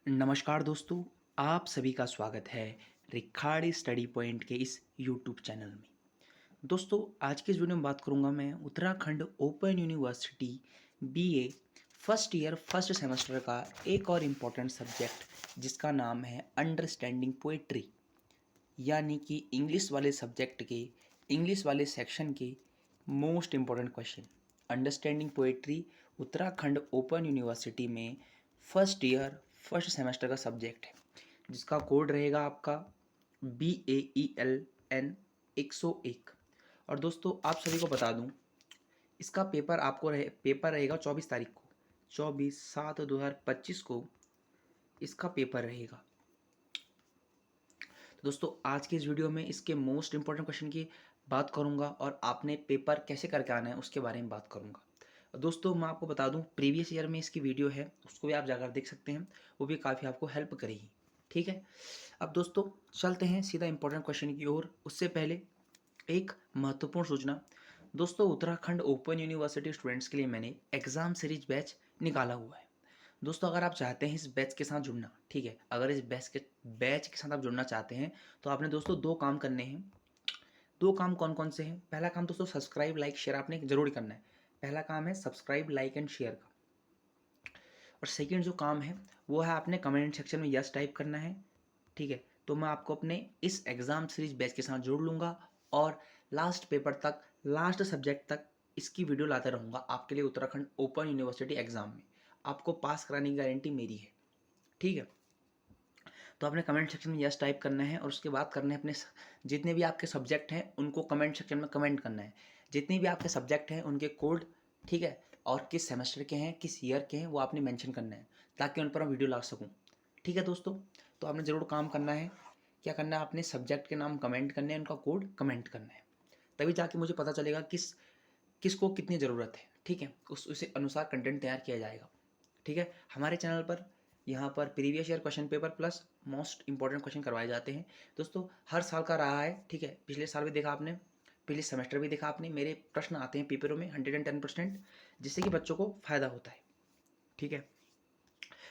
नमस्कार दोस्तों, आप सभी का स्वागत है रिखाड़ी स्टडी पॉइंट के इस यूट्यूब चैनल में। दोस्तों, आज के इस वीडियो में बात करूंगा मैं Uttarakhand open university BA first year first semester का एक और इम्पॉर्टेंट सब्जेक्ट जिसका नाम है अंडरस्टैंडिंग पोएट्री, यानी कि इंग्लिश वाले सेक्शन के most important question. Understanding poetry Uttarakhand open university में फर्स्ट ईयर फर्स्ट सेमेस्टर का सब्जेक्ट है, जिसका कोड रहेगा आपका BAELN 101। और दोस्तों, आप सभी को बता दूं, इसका पेपर रहेगा 24 तारीख को, 24/7/2025 को इसका पेपर रहेगा। तो दोस्तों, आज के इस वीडियो में इसके मोस्ट इंपॉर्टेंट क्वेश्चन की बात करूंगा और आपने पेपर कैसे करके आना है उसके बारे में बात करूंगा। दोस्तों, मैं आपको बता दूं, प्रीवियस ईयर में इसकी वीडियो है, उसको भी आप जाकर देख सकते हैं, वो भी काफ़ी आपको हेल्प करेगी। ठीक है, अब दोस्तों चलते हैं सीधा इंपॉर्टेंट क्वेश्चन की ओर। उससे पहले एक महत्वपूर्ण सूचना। दोस्तों, उत्तराखंड ओपन यूनिवर्सिटी स्टूडेंट्स के लिए मैंने एग्ज़ाम सीरीज बैच निकाला हुआ है। दोस्तों, अगर आप चाहते हैं इस बैच के साथ जुड़ना, ठीक है, अगर इस बैच के साथ आप जुड़ना चाहते हैं तो आपने दोस्तों दो काम करने हैं। दो काम कौन कौन से हैं? पहला काम दोस्तों, सब्सक्राइब लाइक शेयर आपने जरूर करना है। पहला काम है सब्सक्राइब लाइक एंड शेयर का। और सेकंड जो काम है वो है आपने कमेंट सेक्शन में यस टाइप करना है। ठीक है, तो मैं आपको अपने इस एग्ज़ाम सीरीज बैच के साथ जोड़ लूँगा और लास्ट पेपर तक, लास्ट सब्जेक्ट तक इसकी वीडियो लाते रहूँगा आपके लिए। उत्तराखंड ओपन यूनिवर्सिटी एग्ज़ाम में आपको पास कराने की गारंटी मेरी है। ठीक है, तो आपने कमेंट सेक्शन में यस टाइप करना है और उसके बाद करना है अपने जितने भी आपके सब्जेक्ट हैं उनको कमेंट सेक्शन में कमेंट करना है। जितने भी आपके सब्जेक्ट हैं उनके कोड, ठीक है, और किस सेमेस्टर के हैं, किस ईयर के हैं, वो आपने मेंशन करना है ताकि उन पर मैं वीडियो ला सकूँ। ठीक है दोस्तों, तो आपने ज़रूर काम करना है। क्या करना है? आपने सब्जेक्ट के नाम कमेंट करने हैं, उनका कोड कमेंट करना है, तभी जाके मुझे पता चलेगा किसको कितनी ज़रूरत है। ठीक है, उसी अनुसार कंटेंट तैयार किया जाएगा। ठीक है, हमारे चैनल पर यहाँ पर previous year question paper plus most important question करवाए जाते हैं। दोस्तों, हर साल का रहा है। ठीक है, पिछले साल भी देखा आपने, पिछले सेमेस्टर भी देखा आपने, मेरे प्रश्न आते हैं पेपरों में 110%, जिससे कि बच्चों को फ़ायदा होता है। ठीक है,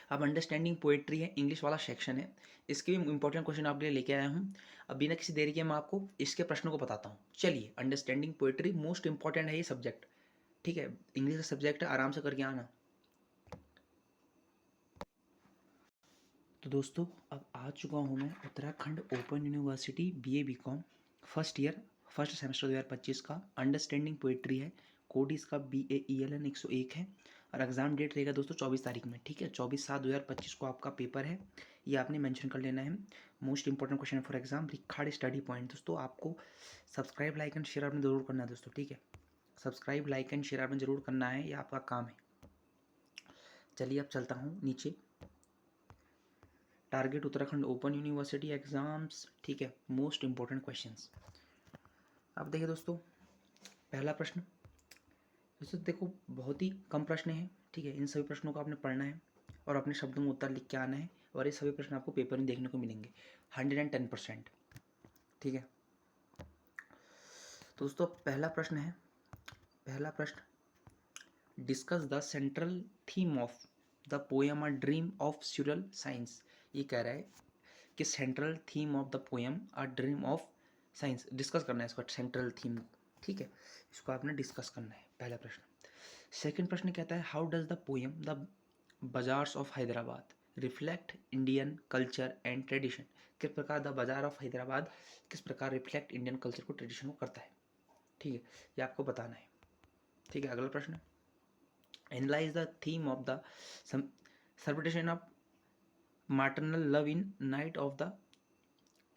अब अंडरस्टैंडिंग पोएट्री है, इंग्लिश वाला सेक्शन है, इसके भी इंपॉर्टेंट क्वेश्चन आपके लिए लेके आया हूँ। अब बिना किसी देरी के मैं आपको इसके प्रश्नों को बताता हूँ। चलिए, अंडरस्टैंडिंग पोएट्री मोस्ट इंपॉर्टेंट है ये सब्जेक्ट। ठीक है, इंग्लिश का सब्जेक्ट है, आराम से करके आना। तो दोस्तों, अब आ चुका हूँ मैं Uttarakhand open university BA BCom first year first semester 2025 का। अंडरस्टैंडिंग पोएट्री है, कोड इसका BAELN 101 है और एग्ज़ाम डेट रहेगा दोस्तों 24 तारीख में। ठीक है, 24/7/2025 को आपका पेपर है, ये आपने मेंशन कर लेना है। Most important question for exam Rikhari study point. दोस्तों, आपको सब्सक्राइब लाइक एंड शेयर आपने ज़रूर करना है दोस्तों। ठीक है, सब्सक्राइब लाइक एंड शेयर आपने ज़रूर करना है, ये आपका काम है। चलिए, अब चलता हूँ नीचे। Target Uttarakhand open university exams. ठीक है, मोस्ट इंपॉर्टेंट क्वेश्चंस। अब देखिए दोस्तों, पहला प्रश्न। दोस्तों देखो, बहुत ही कम प्रश्न हैं। ठीक है, इन सभी प्रश्नों को आपने पढ़ना है और अपने शब्दों में उत्तर लिख के आना है और ये सभी प्रश्न आपको पेपर में देखने को मिलेंगे 110%। ठीक है, तो दोस्तों पहला प्रश्न, discuss the central theme of the poem a dream of surreal science. ये कह रहा है कि central theme of the poem a dream of science discuss करना है इसका सेंट्रल थीम को। ठीक है, इसको आपने डिस्कस करना है, पहला प्रश्न। सेकंड प्रश्न कहता है, how does the poem the bazaars of Hyderabad reflect Indian culture and tradition. किस प्रकार द बाजार ऑफ हैदराबाद किस प्रकार रिफ्लेक्ट इंडियन कल्चर को, ट्रेडिशन को करता है। ठीक है, ये आपको बताना है। ठीक है, अगला प्रश्न, analyse the theme of the servitation of maternal love in Night of the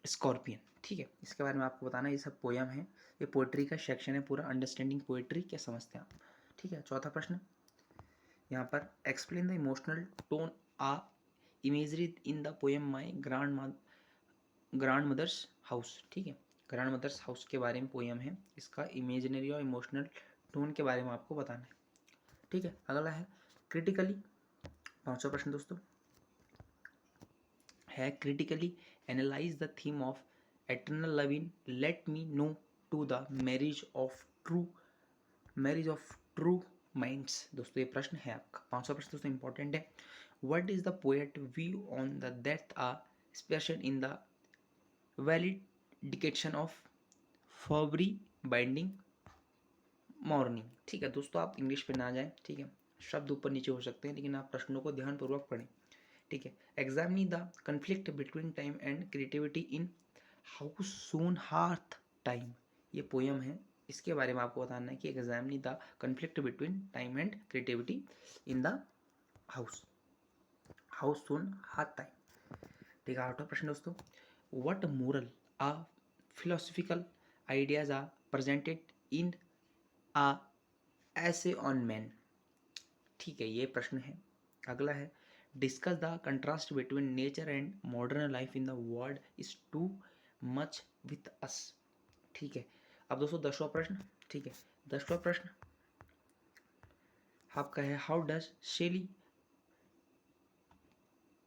Scorpion. ठीक है, इसके बारे में आपको बताना है। ये सब पोयम है, ये पोइट्री का सेक्शन है पूरा। अंडरस्टैंडिंग पोइट्री क्या समझते हैं आप। ठीक है, चौथा प्रश्न यहाँ पर, एक्सप्लेन द इमोशनल टोन आ imagery in the poem my grandmother's house. ठीक है, ग्रांड मदर्स हाउस के बारे में पोएम है, इसका इमेजिनरी और इमोशनल टोन के बारे में आपको बताना है। ठीक है, अगला है क्रिटिकली, पांचवा प्रश्न दोस्तों है, critically analyse the theme of eternal love in let me not to the marriage of true minds. दोस्तों ये प्रश्न है आपका 500 प्रश्न दोस्तों इंपॉर्टेंट है। What is the poet view on the death a special in the valediction of फॉबरी binding mourning. ठीक है दोस्तों, आप इंग्लिश पे ना जाएं, ठीक है, शब्द ऊपर नीचे हो सकते हैं लेकिन आप प्रश्नों को ध्यानपूर्वक पढ़ें। ठीक है, examine the conflict between time and creativity in house soon hath time. ये पोयम है, इसके बारे में आपको बताना है कि examine the conflict between time and creativity in the house house soon hath time. ठीक है, आठवां प्रश्न दोस्तों, what moral a philosophical ideas are presented in a Essay on man. ठीक है, ये प्रश्न है। अगला है, discuss the contrast between nature and modern life in the world is too much with us. ठीक है, अब दोस्तों 10वां प्रश्न। ठीक है, 10वां प्रश्न आपका है, how does Shelley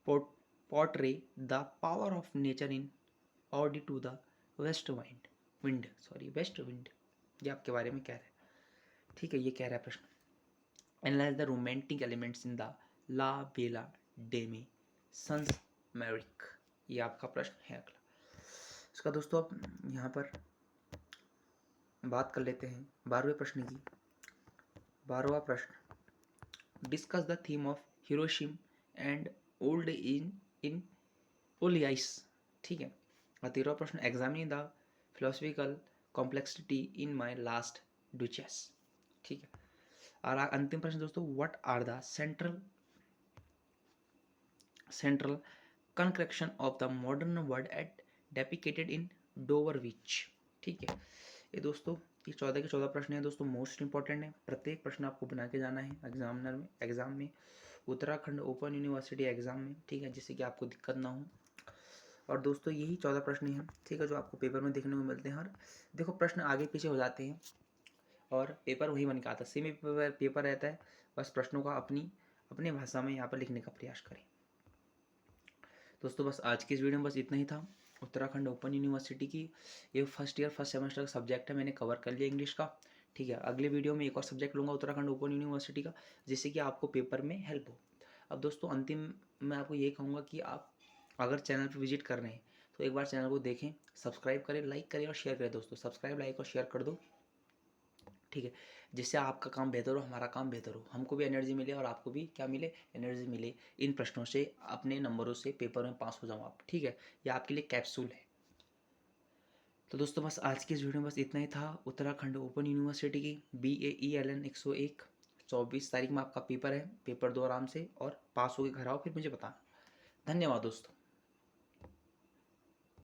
portray the power of nature in ode to the west wind. ये आपके बारे में कह रहा है। ठीक है, ये कह रहा है प्रश्न, analyse the romantic elements in the la belle dame sans merci. ये आपका प्रश्न है अगला। इसका दोस्तों अब यहाँ पर बात कर लेते हैं 12वें प्रश्न की। 12वां प्रश्न, discuss the theme of Hiroshima and old in ओलियाइस। ठीक है, और 13वां प्रश्न, examine the philosophical complexity in My Last Duchess. ठीक है, और अंतिम प्रश्न दोस्तों, what are the central concretion of the modern world at depicted in Dover Beach. ठीक है, ये दोस्तों ये 14 के 14 प्रश्न है दोस्तों, मोस्ट इंपॉर्टेंट है। प्रत्येक प्रश्न आपको बना के जाना है एग्जाम में उत्तराखंड ओपन यूनिवर्सिटी एग्जाम में। ठीक है, जिससे कि आपको दिक्कत ना हो। और दोस्तों यही 14 प्रश्न हैं, ठीक है, जो आपको पेपर में देखने को मिलते हैं। और देखो प्रश्न आगे पीछे हो जाते हैं और पेपर वही बन के आता है, सेमी पेपर रहता है। बस प्रश्नों का अपनी भाषा में यहाँ पर लिखने का प्रयास करें। दोस्तों बस आज की इस वीडियो में बस इतना ही था। उत्तराखंड ओपन यूनिवर्सिटी की ये फर्स्ट सेमेस्टर का सब्जेक्ट है, मैंने कवर कर लिया इंग्लिश का। ठीक है, अगले वीडियो में एक और सब्जेक्ट लूँगा उत्तराखंड ओपन यूनिवर्सिटी का, जिससे कि आपको पेपर में हेल्प हो। अब दोस्तों अंतिम मैं आपको ये कहूँगा कि आप अगर चैनल पर विजिट कर रहे हैं तो एक बार चैनल को देखें, सब्सक्राइब करें, लाइक करें और शेयर करें। दोस्तों सब्सक्राइब, लाइक और शेयर कर दो, ठीक है, जिससे आपका काम बेहतर हो, हमारा काम बेहतर हो, हमको भी एनर्जी मिले और आपको भी क्या मिले, एनर्जी मिले। इन प्रश्नों से अपने नंबरों से पेपर में पास हो जाओ आप। ठीक है, ये आपके लिए कैप्सूल है। तो दोस्तों बस आज की इस वीडियो में बस इतना ही था। उत्तराखंड ओपन यूनिवर्सिटी की BAELN 101 24 तारीख में आपका पेपर है। पेपर दो आराम से और पास होके घर आओ, फिर मुझे बताना। धन्यवाद दोस्तों।